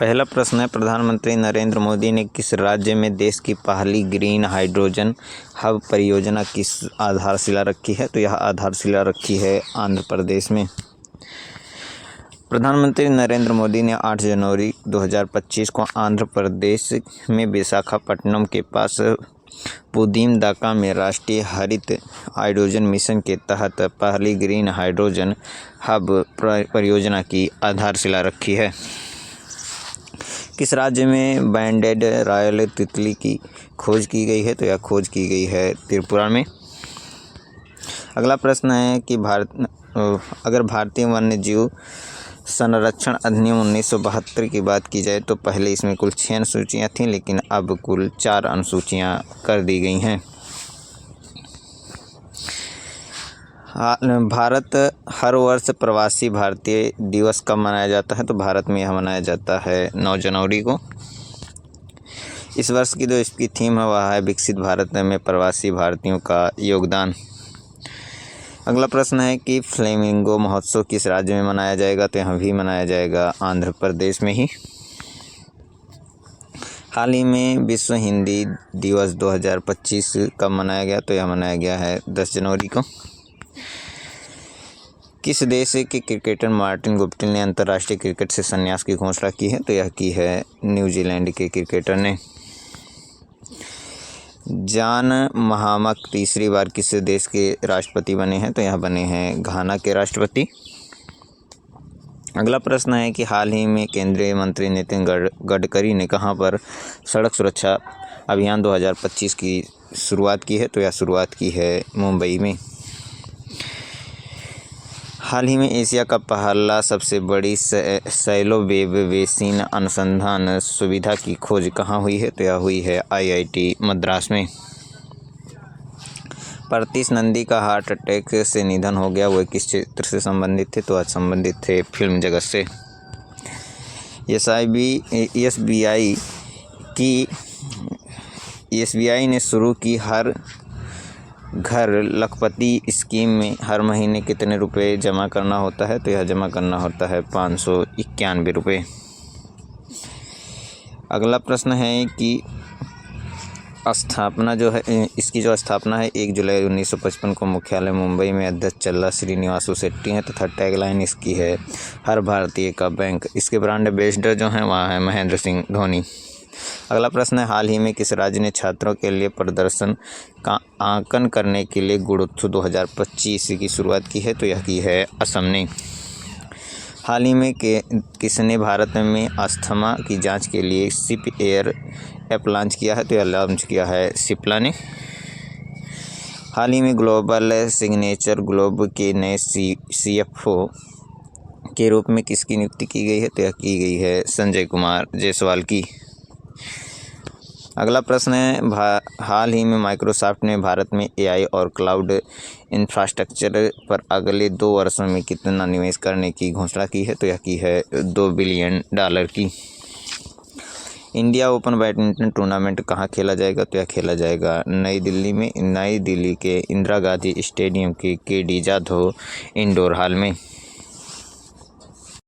पहला प्रश्न है, प्रधानमंत्री नरेंद्र मोदी ने किस राज्य में देश की पहली ग्रीन हाइड्रोजन हब परियोजना की आधारशिला रखी है? तो यह आधारशिला रखी है आंध्र प्रदेश में। प्रधानमंत्री नरेंद्र मोदी ने 8 जनवरी 2025 को आंध्र प्रदेश में विशाखापट्टनम के पास पुदीमदाका में राष्ट्रीय हरित हाइड्रोजन मिशन के तहत पहली ग्रीन हाइड्रोजन हब परियोजना की आधारशिला रखी है। किस राज्य में बैंडेड रॉयल तितली की खोज की गई है? तो यह खोज की गई है त्रिपुरा में। अगला प्रश्न है कि अगर भारतीय वन्यजीव संरक्षण अधिनियम 1972 की बात की जाए तो पहले इसमें कुल 6 अनुसूचियाँ थीं, लेकिन अब कुल 4 अनुसूचियाँ कर दी गई हैं। भारत हर वर्ष प्रवासी भारतीय दिवस कब मनाया जाता है? तो भारत में यह मनाया जाता है 9 जनवरी को। इस वर्ष की जो इसकी थीम है वह है विकसित भारत में प्रवासी भारतीयों का योगदान। अगला प्रश्न है कि फ्लेमिंगो महोत्सव किस राज्य में मनाया जाएगा? तो यहाँ भी मनाया जाएगा आंध्र प्रदेश में ही। हाल ही में विश्व हिंदी दिवस 2025 कब मनाया गया? तो यह मनाया गया है 10 जनवरी को। किस देश के क्रिकेटर मार्टिन गुप्टिल ने अंतर्राष्ट्रीय क्रिकेट से संन्यास की घोषणा की है? तो यह की है न्यूजीलैंड के क्रिकेटर ने। जॉन महामा तीसरी बार किस देश के राष्ट्रपति बने हैं? तो यह बने हैं घाना के राष्ट्रपति। अगला प्रश्न है कि हाल ही में केंद्रीय मंत्री नितिन गडकरी ने कहां पर सड़क सुरक्षा अभियान 2025 की शुरुआत की है? तो यह शुरुआत की है मुंबई में। हाल ही में एशिया का पहला सबसे बड़ी सैलो वेब बेसिन अनुसंधान सुविधा की खोज कहाँ हुई है? तो यह हुई है IIT मद्रास में। परतीश नंदी का हार्ट अटैक से निधन हो गया, वह किस क्षेत्र से संबंधित थे? तो आज संबंधित थे फिल्म जगत से। SBI ने शुरू की हर घर लखपति स्कीम में हर महीने कितने रुपए जमा करना होता है? तो यह जमा करना होता है 591 रुपये। अगला प्रश्न है कि स्थापना जो है इसकी जो स्थापना है 1 जुलाई 1955 को मुख्यालय मुंबई में अध्यक्ष चल्ला श्रीनिवासु शेट्टी हैं तथा टैगलाइन इसकी है हर भारतीय का बैंक। इसके ब्रांड एम्बेसडर जो हैं वहाँ है महेंद्र सिंह धोनी। अगला प्रश्न है, हाल ही में किस राज्य ने छात्रों के लिए प्रदर्शन का आंकन करने के लिए गुणोत्सव 2025 की शुरुआत की है? तो यह की है असम ने। हाल ही में किसने भारत में अस्थमा की जांच के लिए सिप एयर ऐप लॉन्च किया है? तो यह लॉन्च किया है सिप्ला ने। हाल ही में ग्लोबल सिग्नेचर ग्लोब के नए CFO के रूप में किसकी नियुक्ति की गई है? तो यह की गई है संजय कुमार जायसवाल की। अगला प्रश्न है, हाल ही में माइक्रोसॉफ्ट ने भारत में AI और क्लाउड इंफ्रास्ट्रक्चर पर अगले 2 वर्षों में कितना निवेश करने की घोषणा की है? तो यह की है $2 बिलियन की। इंडिया ओपन बैडमिंटन टूर्नामेंट कहाँ खेला जाएगा? तो यह खेला जाएगा नई दिल्ली में, नई दिल्ली के इंदिरा गांधी स्टेडियम के KD जाधव इंडोर हॉल में।